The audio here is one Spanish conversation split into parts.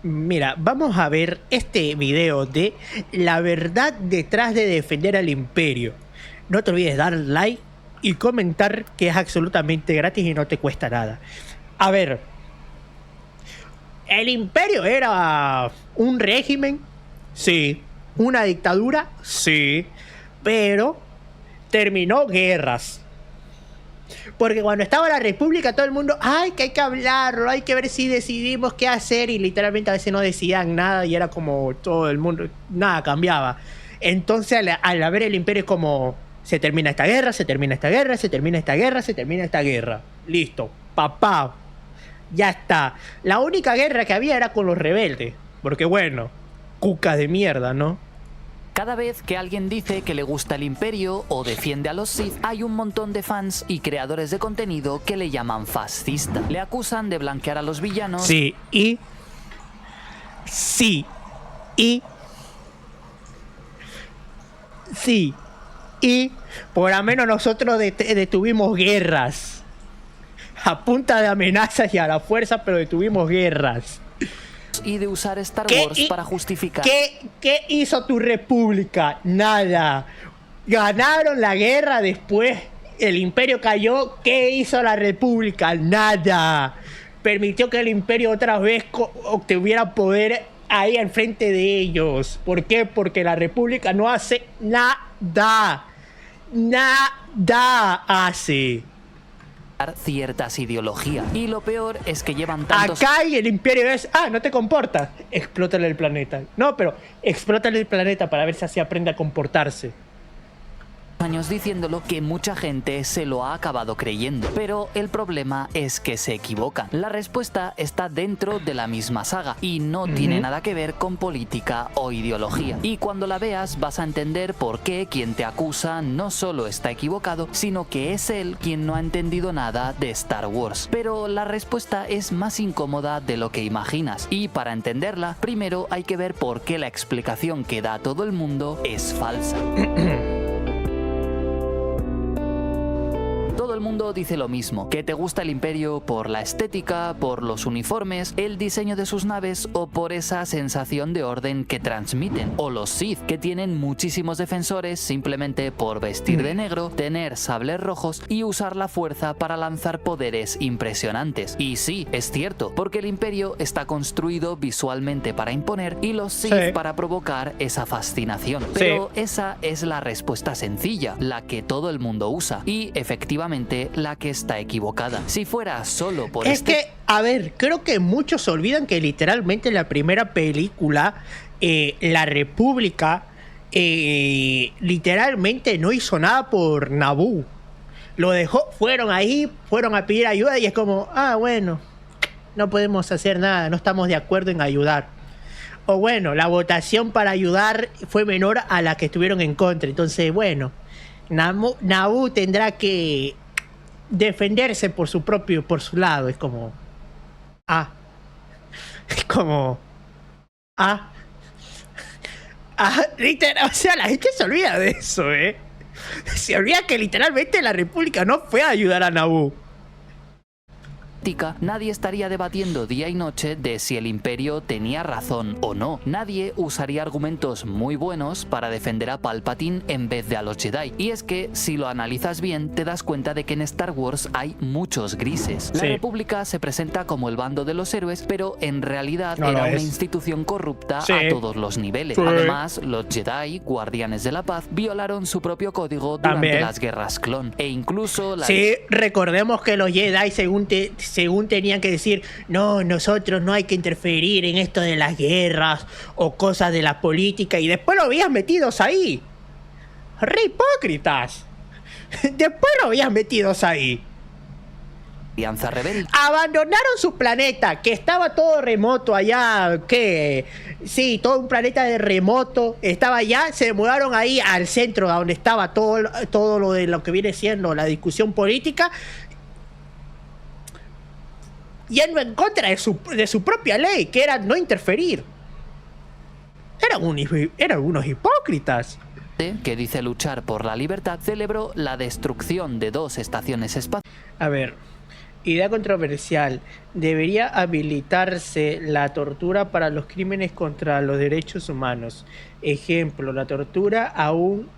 Mira, vamos a ver este video de la verdad detrás de defender al imperio. No te olvides dar like y comentar, que es absolutamente gratis y no te cuesta nada. A ver, ¿el imperio era un régimen? Sí. ¿Una dictadura? Sí. Pero terminó guerras. Porque cuando estaba la república todo el mundo, ay, que hay que hablarlo, hay que ver si decidimos qué hacer, y literalmente a veces no decidían nada y era como todo el mundo, nada cambiaba. Entonces al haber el imperio es como, se termina esta guerra, se termina esta guerra, se termina esta guerra, se termina esta guerra. Listo, papá, ya está. La única guerra que había era con los rebeldes, porque bueno, cucas de mierda, ¿no? Cada vez que alguien dice que le gusta el imperio o defiende a los Sith, hay un montón de fans y creadores de contenido que le llaman fascista. Le acusan de blanquear a los villanos. Sí, y por lo menos nosotros detuvimos guerras. A punta de amenazas y a la fuerza, pero detuvimos guerras. Y de usar Star Wars para justificar. ¿Qué hizo tu república? Nada. Ganaron la guerra, después el imperio cayó. ¿Qué hizo la república? Nada. Permitió que el imperio otra vez obtuviera poder ahí al frente de ellos. ¿Por qué? Porque la república no hace nada. Nada hace. Ciertas ideologías. Y lo peor es que llevan tantos... Acá y el imperio es, no te comportas, explótale el planeta. No, pero explótale el planeta para ver si así aprende a comportarse. Años diciéndolo, que mucha gente se lo ha acabado creyendo. Pero el problema es que se equivocan. La respuesta está dentro de la misma saga y no tiene nada que ver con política o ideología. Y cuando la veas vas a entender por qué quien te acusa no solo está equivocado, sino que es él quien no ha entendido nada de Star Wars. Pero la respuesta es más incómoda de lo que imaginas. Y para entenderla, primero hay que ver por qué la explicación que da todo el mundo es falsa. Todo el mundo dice lo mismo, que te gusta el imperio por la estética, por los uniformes, el diseño de sus naves o por esa sensación de orden que transmiten. O los Sith, que tienen muchísimos defensores simplemente por vestir de negro, tener sables rojos y usar la fuerza para lanzar poderes impresionantes. Y sí, es cierto, porque el imperio está construido visualmente para imponer y los Sith para provocar esa fascinación. Pero esa es la respuesta sencilla, la que todo el mundo usa y efectivamente la que está equivocada. Si fuera solo por a ver, creo que muchos olvidan que literalmente en la primera película la República literalmente no hizo nada por Naboo. Lo dejó, fueron a pedir ayuda y es como, bueno, no podemos hacer nada, no estamos de acuerdo en ayudar. O bueno, la votación para ayudar fue menor a la que estuvieron en contra. Entonces, bueno, Naboo tendrá que defenderse por su lado. Es como literal, o sea, la gente se olvida de eso, se olvida que literalmente la República no fue a ayudar a Naboo. Nadie estaría debatiendo día y noche de si el imperio tenía razón o no. Nadie usaría argumentos muy buenos para defender a Palpatine en vez de a los Jedi. Y es que, si lo analizas bien, te das cuenta de que en Star Wars hay muchos grises. La República se presenta como el bando de los héroes, pero en realidad era una institución corrupta a todos los niveles. Además, los Jedi, guardianes de la paz, violaron su propio código durante las guerras clon. E incluso... recordemos que los Jedi, según tenían que decir, no, nosotros no hay que interferir en esto de las guerras o cosas de la política, y después lo habías metidos ahí. Re hipócritas. Después lo habías metidos ahí. Alianza Rebelde. Abandonaron su planeta, que estaba todo remoto allá, todo un planeta de remoto, estaba allá, se mudaron ahí al centro, donde estaba todo lo de lo que viene siendo la discusión política, yendo en contra de su propia ley, que era no interferir. Eran unos hipócritas. Que dice luchar por la libertad, celebró la destrucción de 2 estaciones espaciales. A ver, Idea controversial. Debería habilitarse la tortura para los crímenes contra los derechos humanos. Ejemplo, la tortura aún,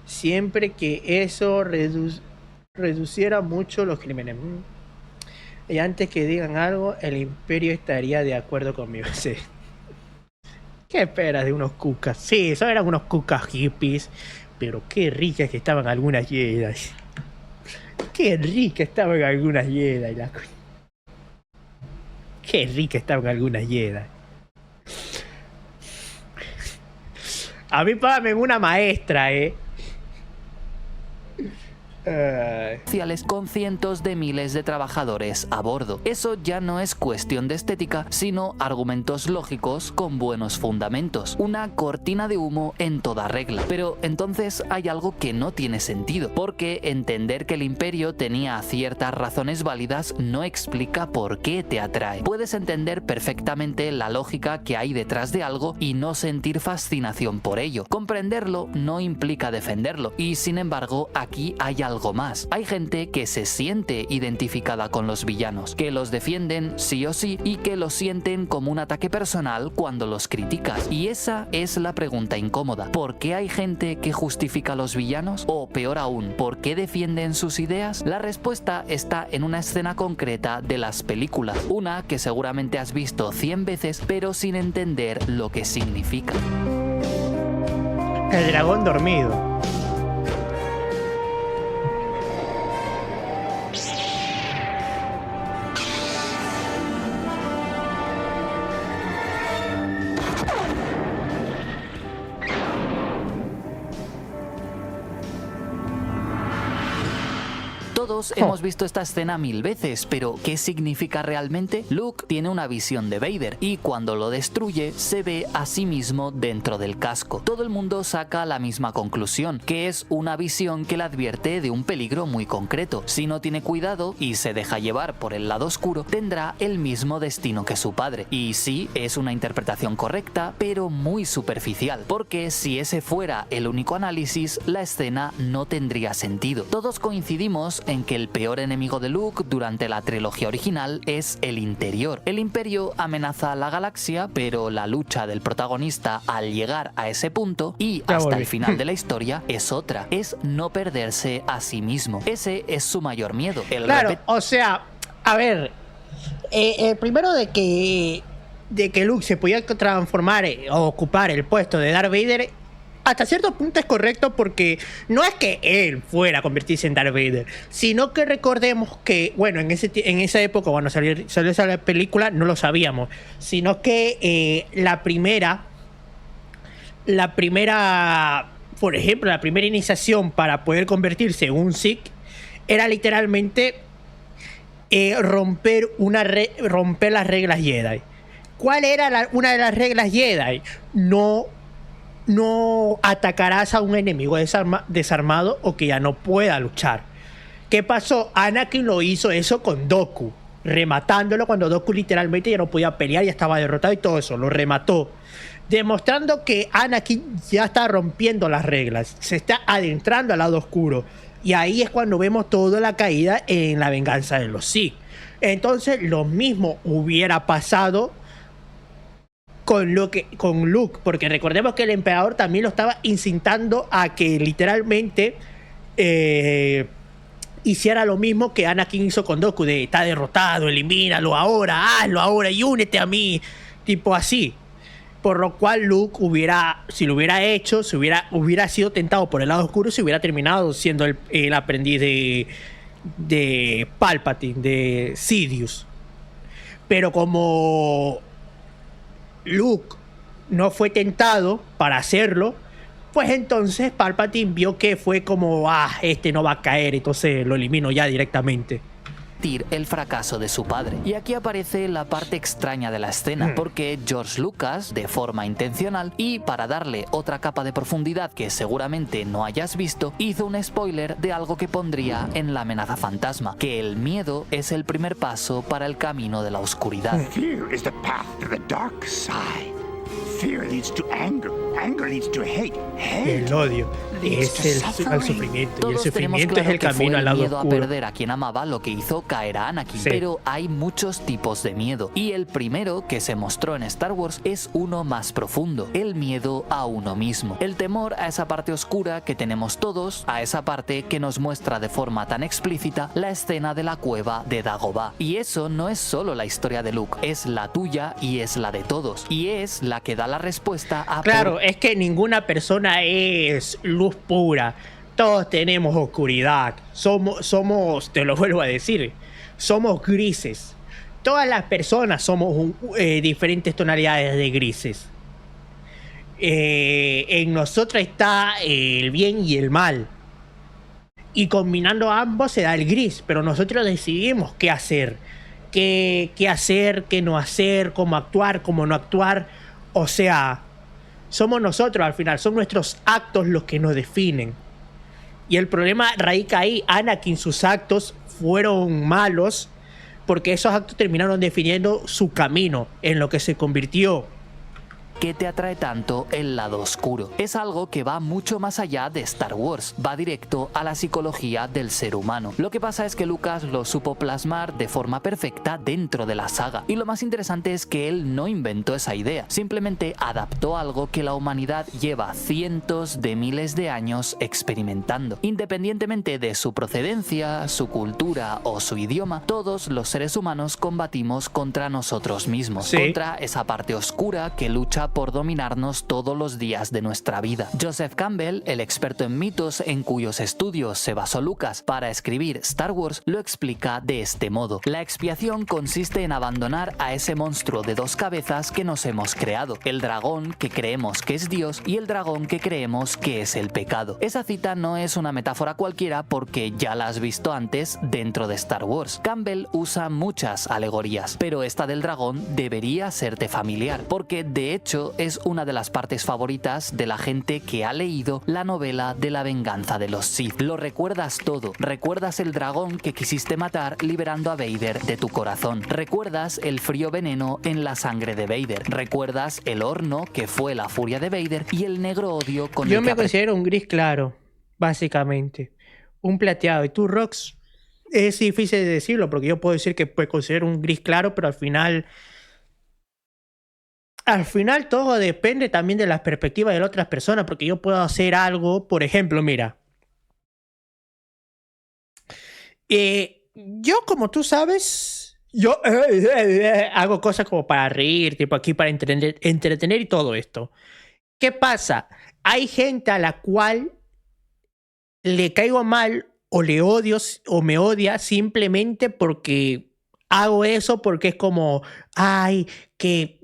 siempre que eso reduciera mucho los crímenes. Y antes que digan algo, el imperio estaría de acuerdo conmigo. Sí. ¿Qué esperas de unos cucas? Sí, eso eran unos cucas hippies, pero qué ricas que estaban algunas Jedi. Qué rica estaban algunas Jedi. Qué rica estaban algunas Jedi. A mí págame una maestra, Con cientos de miles de trabajadores a bordo. Eso ya no es cuestión de estética, sino argumentos lógicos con buenos fundamentos. Una cortina de humo en toda regla. Pero entonces hay algo que no tiene sentido, porque entender que el imperio tenía ciertas razones válidas no explica por qué te atrae. Puedes entender perfectamente la lógica que hay detrás de algo y no sentir fascinación por ello. Comprenderlo no implica defenderlo, y sin embargo aquí hay algo más. Hay gente que se siente identificada con los villanos, que los defienden sí o sí y que los sienten como un ataque personal cuando los criticas. Y esa es la pregunta incómoda. ¿Por qué hay gente que justifica a los villanos? O peor aún, ¿por qué defienden sus ideas? La respuesta está en una escena concreta de las películas. Una que seguramente has visto 100 veces pero sin entender lo que significa. El dragón dormido. Todos hemos visto esta escena 1000 veces, pero ¿qué significa realmente? Luke tiene una visión de Vader y cuando lo destruye se ve a sí mismo dentro del casco. Todo el mundo saca la misma conclusión, que es una visión que le advierte de un peligro muy concreto. Si no tiene cuidado y se deja llevar por el lado oscuro, tendrá el mismo destino que su padre. Y sí, es una interpretación correcta, pero muy superficial, porque si ese fuera el único análisis, la escena no tendría sentido. Todos coincidimos en que el peor enemigo de Luke durante la trilogía original es el interior. El imperio amenaza a la galaxia, pero la lucha del protagonista al llegar a ese punto y hasta el final de la historia es otra, es no perderse a sí mismo. Ese es su mayor miedo. Claro, o sea, a ver, el primero de que Luke se podía transformar o ocupar el puesto de Darth Vader, hasta cierto punto es correcto, porque no es que él fuera a convertirse en Darth Vader, sino que recordemos que, bueno, en esa época, cuando salió esa película, no lo sabíamos, sino que la primera, por ejemplo, la primera iniciación para poder convertirse en un Sith era literalmente romper las reglas Jedi. ¿Cuál era una de las reglas Jedi? No atacarás a un enemigo desarmado o que ya no pueda luchar. ¿Qué pasó? Anakin lo hizo eso con Dooku, rematándolo cuando Dooku literalmente ya no podía pelear, ya estaba derrotado y todo eso, lo remató, demostrando que Anakin ya está rompiendo las reglas, se está adentrando al lado oscuro, y ahí es cuando vemos toda la caída en la venganza de los Sith. Entonces lo mismo hubiera pasado con Luke, porque recordemos que el emperador también lo estaba incitando a que literalmente hiciera lo mismo que Anakin hizo con Dooku, de está derrotado, elimínalo ahora, hazlo ahora y únete a mí, tipo así. Por lo cual Luke si lo hubiera hecho, hubiera sido tentado por el lado oscuro, se hubiera terminado siendo el aprendiz de Palpatine, de Sidious. Pero como Luke no fue tentado para hacerlo, pues entonces Palpatine vio que fue como, este no va a caer, entonces lo elimino ya directamente. El fracaso de su padre. Y aquí aparece la parte extraña de la escena, porque George Lucas, de forma intencional y para darle otra capa de profundidad que seguramente no hayas visto, hizo un spoiler de algo que pondría en La amenaza fantasma, que el miedo es el primer paso para el camino de la oscuridad. Fear is the path to the dark side. Fear leads to anger. Anger leads to hate. Hate El odio. al sufrimiento. Y el Todos tenemos sufrimiento claro es el que fue camino al lado miedo oscuro. a perder a quien amaba lo que hizo caer a Anakin. Sí. Pero hay muchos tipos de miedo. Y el primero que se mostró en Star Wars es uno más profundo. El miedo a uno mismo. El temor a esa parte oscura que tenemos todos, a esa parte que nos muestra de forma tan explícita la escena de la cueva de Dagobah. Y eso no es solo la historia de Luke, es la tuya y es la de todos. Y es la que da la respuesta a... Claro, es que ninguna persona es luz pura. Todos tenemos oscuridad. Somos, te lo vuelvo a decir, somos grises. Todas las personas somos diferentes tonalidades de grises. En nosotros está el bien y el mal. Y combinando ambos se da el gris. Pero nosotros decidimos qué hacer. Qué hacer, qué no hacer, cómo actuar, cómo no actuar. O sea, somos nosotros al final. Son nuestros actos los que nos definen. Y el problema radica ahí. Anakin, sus actos fueron malos porque esos actos terminaron definiendo su camino en lo que se convirtió. ¿Qué te atrae tanto el lado oscuro? Es algo que va mucho más allá de Star Wars, va directo a la psicología del ser humano. Lo que pasa es que Lucas lo supo plasmar de forma perfecta dentro de la saga, y lo más interesante es que él no inventó esa idea, simplemente adaptó algo que la humanidad lleva cientos de miles de años experimentando. Independientemente de su procedencia, su cultura o su idioma, todos los seres humanos combatimos contra nosotros mismos, sí, contra esa parte oscura que lucha por dominarnos todos los días de nuestra vida. Joseph Campbell, el experto en mitos en cuyos estudios se basó Lucas para escribir Star Wars, lo explica de este modo. La expiación consiste en abandonar a ese monstruo de dos cabezas que nos hemos creado, el dragón que creemos que es Dios y el dragón que creemos que es el pecado. Esa cita no es una metáfora cualquiera porque ya la has visto antes dentro de Star Wars. Campbell usa muchas alegorías, pero esta del dragón debería serte familiar, porque de hecho es una de las partes favoritas de la gente que ha leído la novela de la venganza de los Sith. Lo recuerdas todo. Recuerdas el dragón que quisiste matar liberando a Vader de tu corazón. Recuerdas el frío veneno en la sangre de Vader. Recuerdas el horno que fue la furia de Vader y el negro odio con Yo el me que considero un gris claro, básicamente. Un plateado. ¿Y tú, Rox? Es difícil de decirlo porque yo puedo decir que pues, considero un gris claro, pero al final todo depende también de las perspectivas de las otras personas, porque yo puedo hacer algo, por ejemplo, mira. Yo, como tú sabes, yo hago cosas como para reír, tipo aquí para entretener y todo esto. ¿Qué pasa? Hay gente a la cual le caigo mal o le odio o me odia simplemente porque hago eso, porque es como, ay, que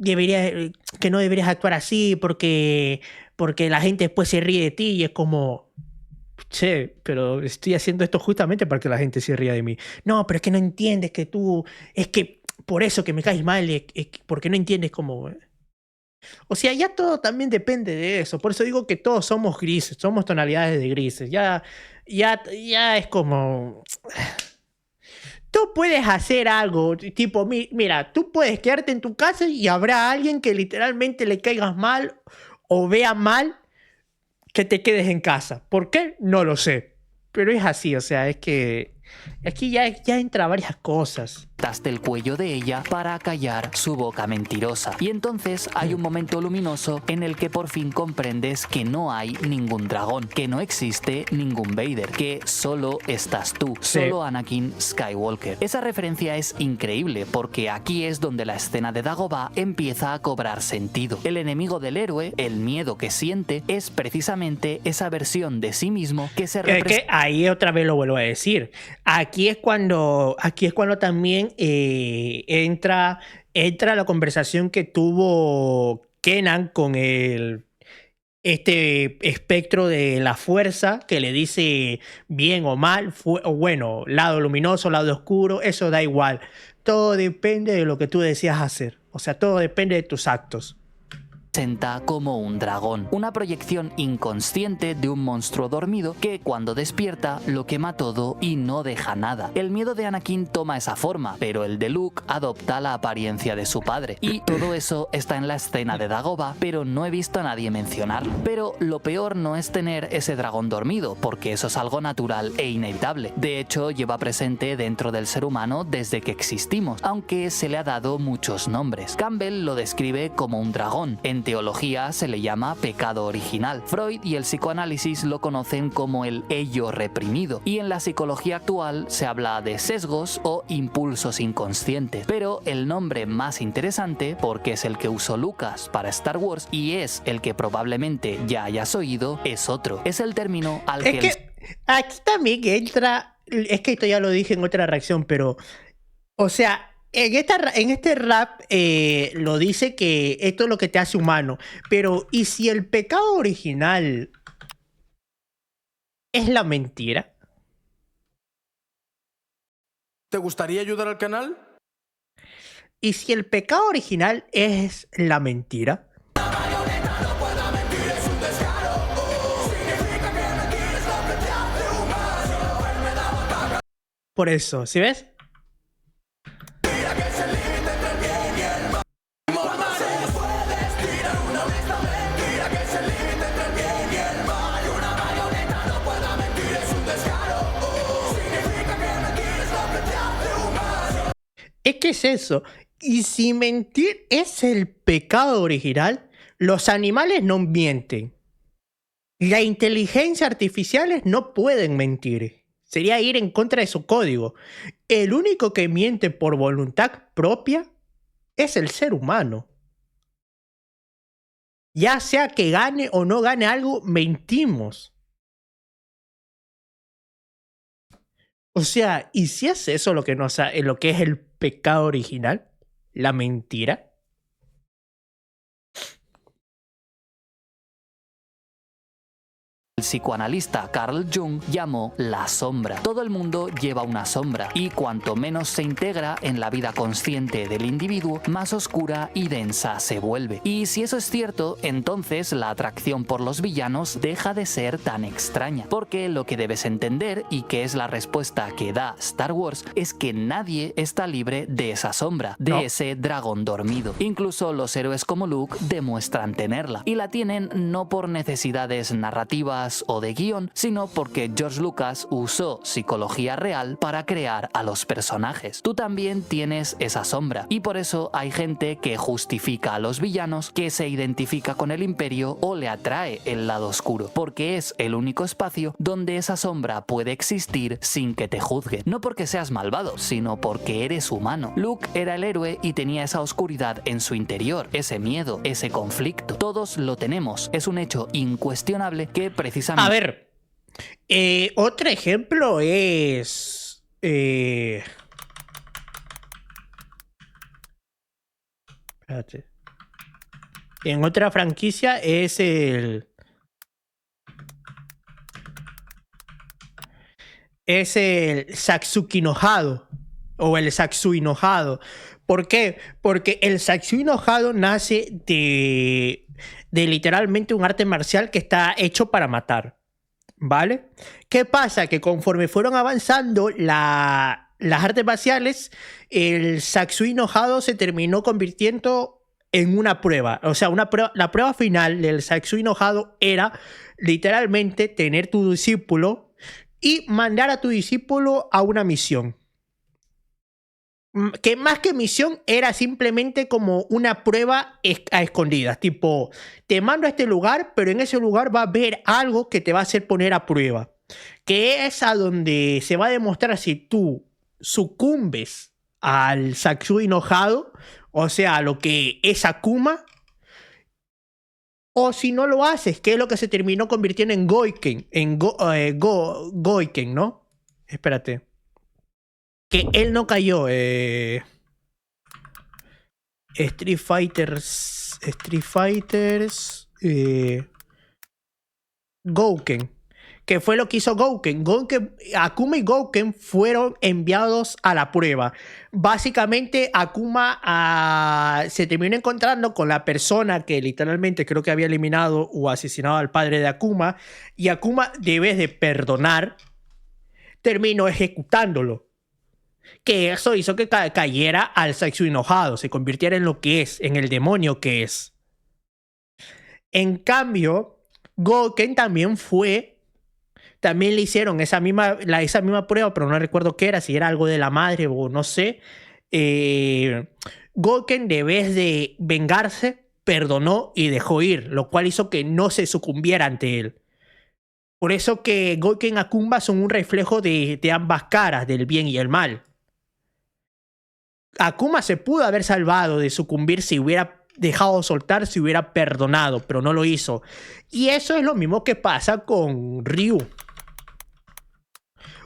no deberías actuar así porque la gente después se ríe de ti y es como, che, pero estoy haciendo esto justamente para que la gente se ría de mí. No, pero es que no entiendes que tú, es que por eso que me caes mal, porque no entiendes cómo... O sea, ya todo también depende de eso. Por eso digo que todos somos grises, somos tonalidades de grises. Ya es como... Tú puedes hacer algo, tipo, mira, tú puedes quedarte en tu casa y habrá alguien que literalmente le caigas mal o vea mal que te quedes en casa. ¿Por qué? No lo sé. Pero es así, o sea, es que aquí ya entra varias cosas. El cuello de ella para acallar su boca mentirosa. Y entonces hay un momento luminoso en el que por fin comprendes que no hay ningún dragón, que no existe ningún Vader, que solo estás tú, solo Anakin Skywalker. Esa referencia es increíble porque aquí es donde la escena de Dagobah empieza a cobrar sentido. El enemigo del héroe, el miedo que siente, es precisamente esa versión de sí mismo que se representa. Que ahí otra vez lo vuelvo a decir. Aquí es cuando también entra la conversación que tuvo Kenan con este espectro de la fuerza que le dice bien o mal, o bueno, lado luminoso, lado oscuro, eso da igual. Todo depende de lo que tú deseas hacer. O sea, todo depende de tus actos. presenta como un dragón, una proyección inconsciente de un monstruo dormido que cuando despierta lo quema todo y no deja nada. El miedo de Anakin toma esa forma, pero el de Luke adopta la apariencia de su padre. Y todo eso está en la escena de Dagobah, pero no he visto a nadie mencionarlo. Pero lo peor no es tener ese dragón dormido, porque eso es algo natural e inevitable. De hecho, lleva presente dentro del ser humano desde que existimos, aunque se le ha dado muchos nombres. Campbell lo describe como un dragón. En teología se le llama pecado original. Freud y el psicoanálisis lo conocen como el ello reprimido. Y en la psicología actual se habla de sesgos o impulsos inconscientes. Pero el nombre más interesante, porque es el que usó Lucas para Star Wars y es el que probablemente ya hayas oído, es otro. Es el término al Es que aquí también entra. Es que esto ya lo dije en otra reacción, pero. O sea. En este rap lo dice que esto es lo que te hace humano. Pero, ¿y si el pecado original es la mentira? ¿Te gustaría ayudar al canal? ¿Y si el pecado original es la mentira? Por eso, ¿sí ves? Es que es eso. Y si mentir es el pecado original, los animales no mienten. La inteligencia artificiales no pueden mentir. Sería ir en contra de su código. El único que miente por voluntad propia es el ser humano. Ya sea que gane o no gane algo, mentimos. O sea, ¿y si es eso lo que lo que es el pecado original? ¿La mentira? el psicoanalista Carl Jung llamó la sombra. Todo el mundo lleva una sombra y cuanto menos se integra en la vida consciente del individuo, más oscura y densa se vuelve. Y si eso es cierto, entonces la atracción por los villanos deja de ser tan extraña. Porque lo que debes entender, y que es la respuesta que da Star Wars, es que nadie está libre de esa sombra, de ese dragón dormido. Incluso los héroes como Luke demuestran tenerla. Y la tienen no por necesidades narrativas o de guión, sino porque George Lucas usó psicología real para crear a los personajes. Tú también tienes esa sombra, y por eso hay gente que justifica a los villanos, que se identifica con el Imperio o le atrae el lado oscuro, porque es el único espacio donde esa sombra puede existir sin que te juzguen. No porque seas malvado, sino porque eres humano. Luke era el héroe y tenía esa oscuridad en su interior, ese miedo, ese conflicto. Todos lo tenemos. Es un hecho incuestionable que precisamente... A ver, otro ejemplo es... espérate. En otra franquicia es el Satsuki enojado o el Satsui enojado. ¿Por qué? Porque el Satsui enojado nace de literalmente un arte marcial que está hecho para matar, ¿vale? ¿Qué pasa? Que conforme fueron avanzando las artes marciales, el Satsui enojado se terminó convirtiendo en una prueba. O sea, la prueba final del Satsui enojado era literalmente tener tu discípulo y mandar a tu discípulo a una misión. Que más que misión era simplemente como una prueba a escondidas, tipo, te mando a este lugar, pero en ese lugar va a haber algo que te va a hacer poner a prueba, que es a donde se va a demostrar si tú sucumbes al Satsui enojado, o sea, a lo que es Akuma, o si no lo haces, que es lo que se terminó convirtiendo en Goiken, Goiken, ¿no? Espérate. Que él no cayó. Street Fighters. Gouken. que fue lo que hizo Gouken. Akuma y Gouken fueron enviados a la prueba. Básicamente, Akuma se terminó encontrando con la persona que literalmente creo que había eliminado o asesinado al padre de Akuma, y Akuma, de vez de perdonar, terminó ejecutándolo. Que eso hizo que cayera al Saisui enojado, se convirtiera en lo que es, en el demonio que es. En cambio, Gouken también le hicieron esa misma prueba, pero no recuerdo qué era, si era algo de la madre o no sé. Gouken, de vez de vengarse, perdonó y dejó ir, lo cual hizo que no se sucumbiera ante él. Por eso que Gouken y Akuma son un reflejo de ambas caras, del bien y el mal. Akuma se pudo haber salvado de sucumbir si hubiera dejado soltar, si hubiera perdonado, pero no lo hizo. Y eso es lo mismo que pasa con Ryu.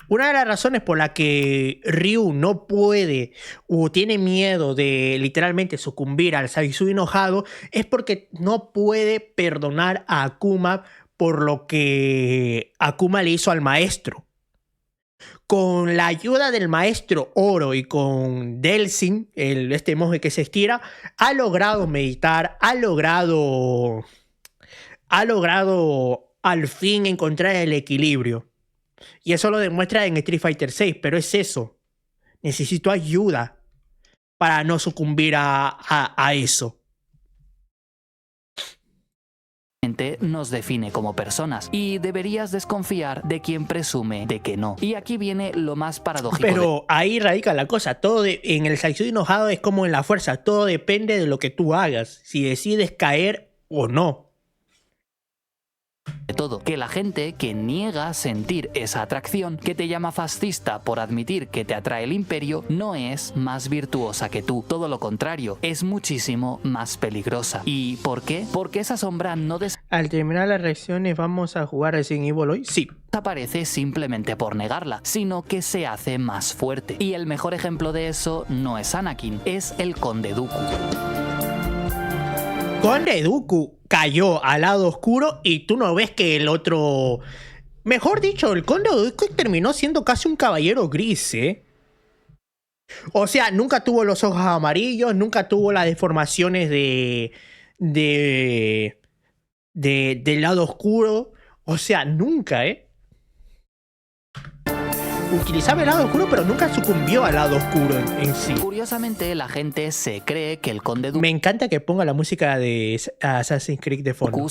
Una de las razones por la que Ryu no puede o tiene miedo de literalmente sucumbir al Saisui enojado es porque no puede perdonar a Akuma por lo que Akuma le hizo al maestro. Con la ayuda del maestro Oro y con Delsing, este monje que se estira, ha logrado meditar, ha logrado al fin encontrar el equilibrio. Y eso lo demuestra en Street Fighter VI, pero es eso. Necesito ayuda para no sucumbir a eso. Nos define como personas y deberías desconfiar de quien presume de que no. Y aquí viene lo más paradójico. Pero ahí radica la cosa. En el Saisui enojado es como en la fuerza. Todo depende de lo que tú hagas. Si decides caer o no. De todo, que la gente que niega sentir esa atracción, que te llama fascista por admitir que te atrae el imperio, no es más virtuosa que tú. Todo lo contrario, es muchísimo más peligrosa. ¿Y por qué? Porque esa sombra no Al terminar las reacciones, ¿vamos a jugar Resident Evil hoy? Sí. desaparece simplemente por negarla, sino que se hace más fuerte. Y el mejor ejemplo de eso no es Anakin, es el Conde Dooku. Conde Dooku cayó al lado oscuro y tú no ves que el otro... Mejor dicho, el Conde Dooku terminó siendo casi un caballero gris, ¿eh? O sea, nunca tuvo los ojos amarillos, nunca tuvo las deformaciones del lado oscuro. O sea, nunca, ¿eh? Utilizaba el lado oscuro, pero nunca sucumbió al lado oscuro en sí. Curiosamente, la gente se cree que el Conde Dooku Me encanta que ponga la música de Assassin's Creed de fondo.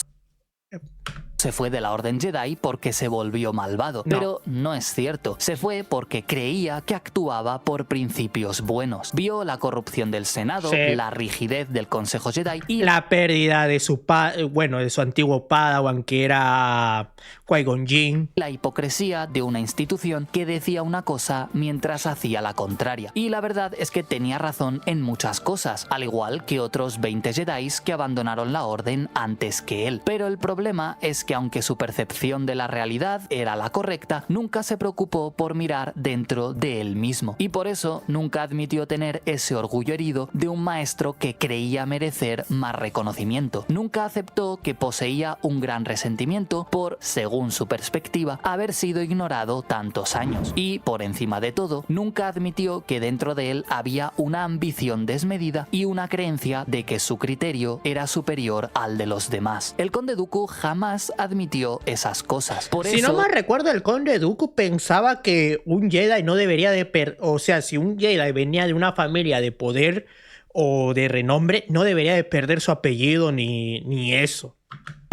se fue de la Orden Jedi porque se volvió malvado. No. Pero no es cierto. Se fue porque creía que actuaba por principios buenos. Vio la corrupción del Senado, Sí. la rigidez del Consejo Jedi y La pérdida de su de su antiguo Padawan, que era Qui-Gon Jinn. la hipocresía de una institución que decía una cosa mientras hacía la contraria. Y la verdad es que tenía razón en muchas cosas, al igual que otros 20 Jedis que abandonaron la Orden antes que él. Pero el problema es que aunque su percepción de la realidad era la correcta, nunca se preocupó por mirar dentro de él mismo. Y por eso nunca admitió tener ese orgullo herido de un maestro que creía merecer más reconocimiento. Nunca aceptó que poseía un gran resentimiento por, según su perspectiva, haber sido ignorado tantos años. Y, por encima de todo, nunca admitió que dentro de él había una ambición desmedida y una creencia de que su criterio era superior al de los demás. El Conde Dooku jamás admitió esas cosas. Por Si eso, no mal recuerdo, el Conde Dooku pensaba que un Jedi no debería de... O sea, si un Jedi venía de una familia de poder o de renombre, no debería de perder su apellido ni eso.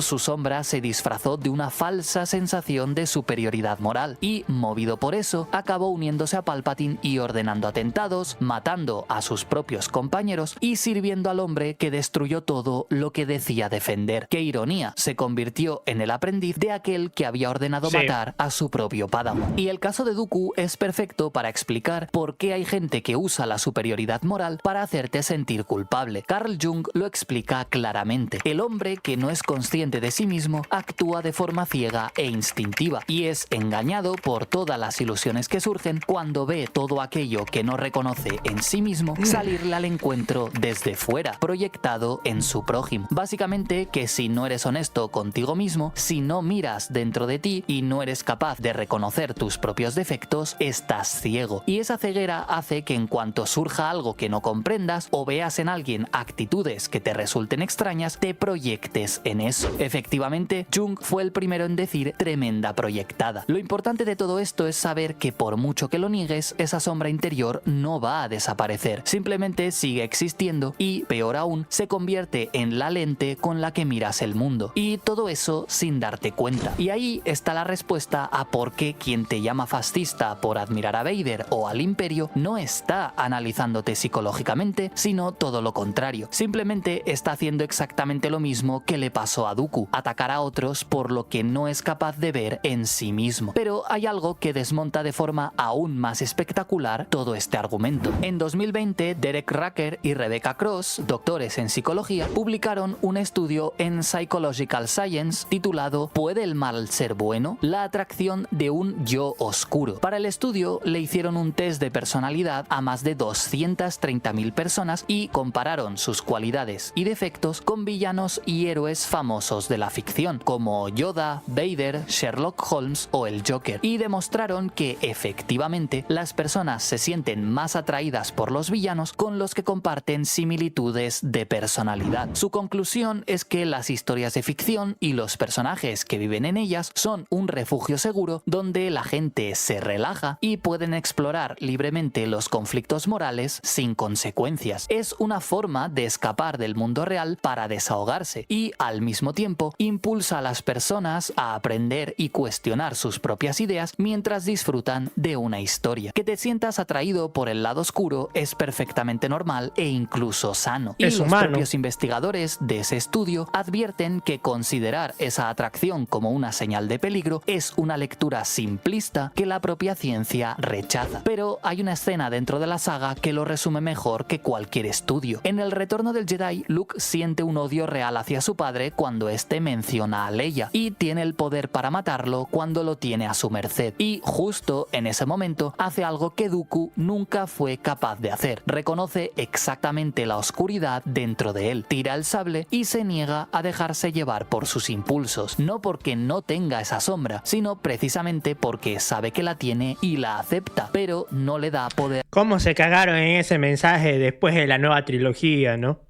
su sombra se disfrazó de una falsa sensación de superioridad moral y, movido por eso, acabó uniéndose a Palpatine y ordenando atentados, matando a sus propios compañeros y sirviendo al hombre que destruyó todo lo que decía defender. ¡Qué ironía! Se convirtió en el aprendiz de aquel que había ordenado Sí. matar a su propio Padawan. Y el caso de Dooku es perfecto para explicar por qué hay gente que usa la superioridad moral para hacerte sentir culpable. Carl Jung lo explica claramente. El hombre que no es consciente de sí mismo, actúa de forma ciega e instintiva y es engañado por todas las ilusiones que surgen cuando ve todo aquello que no reconoce en sí mismo salirle al encuentro desde fuera, proyectado en su prójimo. Básicamente que si no eres honesto contigo mismo, si no miras dentro de ti y no eres capaz de reconocer tus propios defectos, estás ciego. Y esa ceguera hace que en cuanto surja algo que no comprendas o veas en alguien actitudes que te resulten extrañas, te proyectes en eso. Efectivamente, Jung fue el primero en decir tremenda proyectada. Lo importante de todo esto es saber que por mucho que lo niegues, esa sombra interior no va a desaparecer. Simplemente sigue existiendo y, peor aún, se convierte en la lente con la que miras el mundo. Y todo eso sin darte cuenta. Y ahí está la respuesta a por qué quien te llama fascista por admirar a Vader o al Imperio no está analizándote psicológicamente, sino todo lo contrario. Simplemente está haciendo exactamente lo mismo que le pasó a Dooku, atacar a otros por lo que no es capaz de ver en sí mismo. Pero hay algo que desmonta de forma aún más espectacular todo este argumento. En 2020, Derek Rucker y Rebecca Cross, doctores en psicología, publicaron un estudio en Psychological Science titulado ¿Puede el mal ser bueno? La atracción de un yo oscuro. Para el estudio le hicieron un test de personalidad a más de 230.000 personas y compararon sus cualidades y defectos con villanos y héroes famosos de la ficción, como Yoda, Vader, Sherlock Holmes o el Joker, y demostraron que efectivamente las personas se sienten más atraídas por los villanos con los que comparten similitudes de personalidad. Su conclusión es que las historias de ficción y los personajes que viven en ellas son un refugio seguro donde la gente se relaja y pueden explorar libremente los conflictos morales sin consecuencias. Es una forma de escapar del mundo real para desahogarse y, al mismo tiempo, impulsa a las personas a aprender y cuestionar sus propias ideas mientras disfrutan de una historia. Que te sientas atraído por el lado oscuro es perfectamente normal e incluso sano. Y los propios investigadores de ese estudio advierten que considerar esa atracción como una señal de peligro es una lectura simplista que la propia ciencia rechaza. Pero hay una escena dentro de la saga que lo resume mejor que cualquier estudio. En El Retorno del Jedi, Luke siente un odio real hacia su padre cuando éste menciona a Leia y tiene el poder para matarlo cuando lo tiene a su merced. Y justo en ese momento hace algo que Dooku nunca fue capaz de hacer. Reconoce exactamente la oscuridad dentro de él, tira el sable y se niega a dejarse llevar por sus impulsos. No porque no tenga esa sombra, sino precisamente porque sabe que la tiene y la acepta, pero no le da poder. ¿Cómo se cagaron en ese mensaje después de la nueva trilogía, no?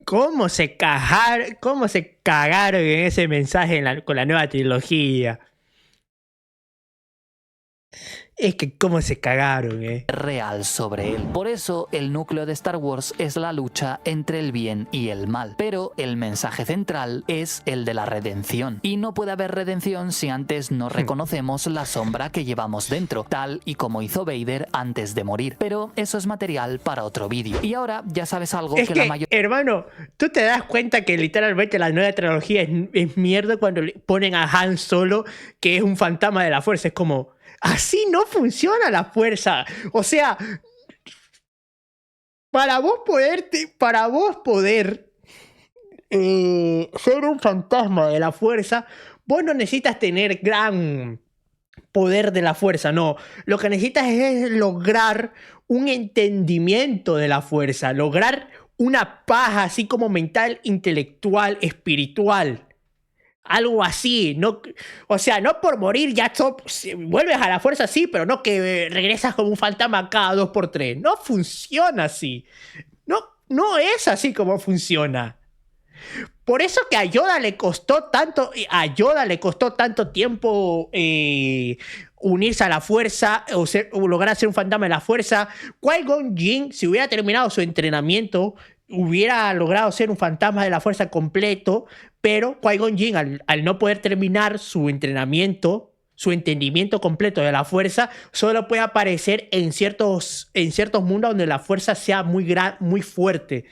¿Cómo se cagaron en ese mensaje con la nueva trilogía? Es que cómo se cagaron, real sobre él. Por eso el núcleo de Star Wars es la lucha entre el bien y el mal. Pero el mensaje central es el de la redención. Y no puede haber redención si antes no reconocemos la sombra que llevamos dentro, tal y como hizo Vader antes de morir. Pero eso es material para otro vídeo. Y ahora ya sabes algo es que la mayoría... Hermano, ¿tú te das cuenta que literalmente la nueva trilogía es mierda cuando le ponen a Han Solo, que es un fantasma de la fuerza? Es como... Así no funciona la fuerza. O sea, para vos poder ser un fantasma de la fuerza, vos no necesitas tener gran poder de la fuerza, no. Lo que necesitas es lograr un entendimiento de la fuerza, lograr una paz así como mental, intelectual, espiritual. Algo así, no, o sea, no por morir ya vuelves a la fuerza, sí, pero no que regresas como un fantasma cada 2x3. No funciona así. No es así como funciona. Por eso que a Yoda le costó tanto tiempo unirse a la fuerza o lograr ser un fantasma de la fuerza. Qui-Gon Jinn, si hubiera terminado su entrenamiento, hubiera logrado ser un fantasma de la fuerza completo, pero Qui-Gon Jinn, al no poder terminar su entrenamiento, su entendimiento completo de la fuerza, solo puede aparecer en ciertos mundos donde la fuerza sea muy fuerte,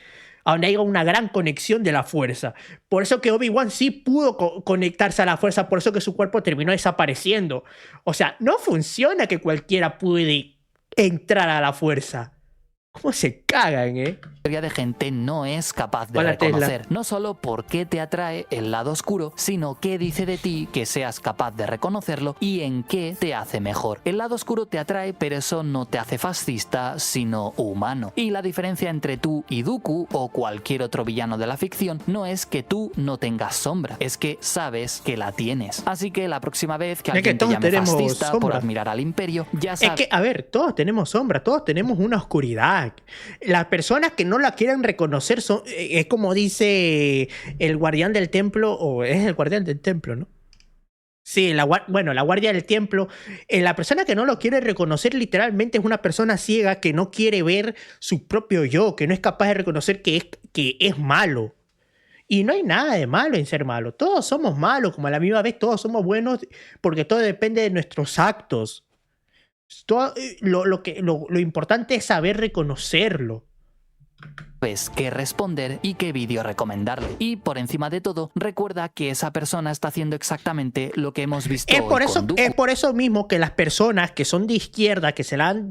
donde haya una gran conexión de la fuerza. Por eso que Obi-Wan sí pudo conectarse a la fuerza, por eso que su cuerpo terminó desapareciendo. O sea, no funciona que cualquiera puede entrar a la fuerza. ¿Cómo se cagan, La mayoría de gente no es capaz de Hola, reconocer no solo por qué te atrae el lado oscuro, sino qué dice de ti que seas capaz de reconocerlo y en qué te hace mejor. El lado oscuro te atrae, pero eso no te hace fascista, sino humano. Y la diferencia entre tú y Dooku o cualquier otro villano de la ficción no es que tú no tengas sombra, es que sabes que la tienes. Así que la próxima vez que Es que alguien te todos llame tenemos fascista por sombra. admirar al Imperio, ya Es sabes. que, a ver, todos tenemos sombra, todos tenemos una oscuridad. Las personas que no la quieren reconocer son, es como dice el guardián del templo, o es el guardián del templo, ¿no? Sí, bueno, la guardia del templo. La persona que no lo quiere reconocer literalmente es una persona ciega que no quiere ver su propio yo, que no es capaz de reconocer que es malo. Y no hay nada de malo en ser malo. Todos somos malos, como a la misma vez todos somos buenos, porque todo depende de nuestros actos. Lo importante es saber reconocerlo. Qué responder y qué vídeo recomendarle. Y por encima de todo, recuerda que esa persona está haciendo exactamente lo que hemos visto hoy con Dooku. Es por eso mismo que las personas que son de izquierda, que se la dan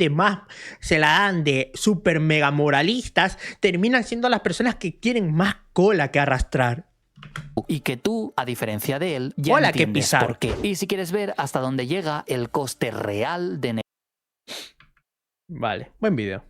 de super mega moralistas, terminan siendo las personas que tienen más cola que arrastrar. Y que tú, a diferencia de él, ya Cola que entiendes pisar. por qué. Y si quieres ver hasta dónde llega el coste real de Vale, buen vídeo.